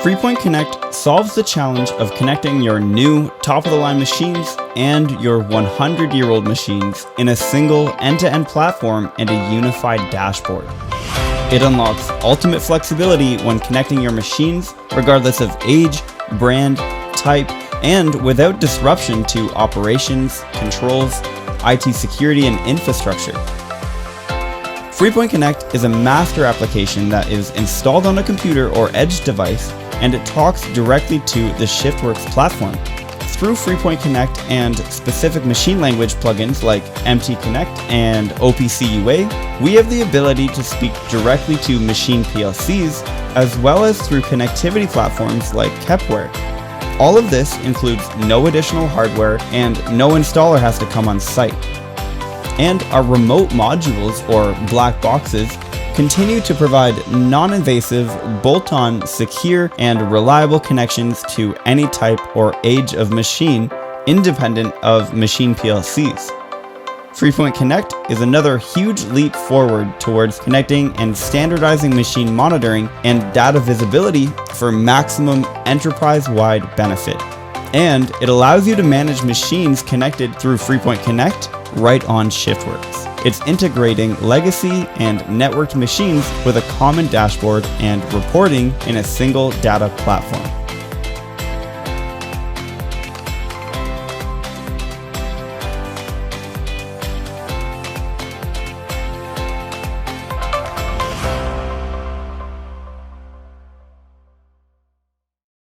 FreePoint Connect solves the challenge of connecting your new top-of-the-line machines and your 100-year-old machines in a single end-to-end platform and a unified dashboard. It unlocks ultimate flexibility when connecting your machines, regardless of age, brand, type, and without disruption to operations, controls, IT security, and infrastructure. FreePoint Connect is a master application that is installed on a computer or edge device, and it talks directly to the ShiftWorks platform. Through FreePoint Connect and specific machine language plugins like MT Connect and OPC UA, we have the ability to speak directly to machine PLCs, as well as through connectivity platforms like Kepware. All of this includes no additional hardware and no installer has to come on site. And our remote modules, or black boxes, continue to provide non-invasive, bolt-on, secure, and reliable connections to any type or age of machine, independent of machine PLCs. FreePoint Connect is another huge leap forward towards connecting and standardizing machine monitoring and data visibility for maximum enterprise-wide benefit. And it allows you to manage machines connected through FreePoint Connect right on ShiftWorks. It's integrating legacy and networked machines with a common dashboard and reporting in a single data platform.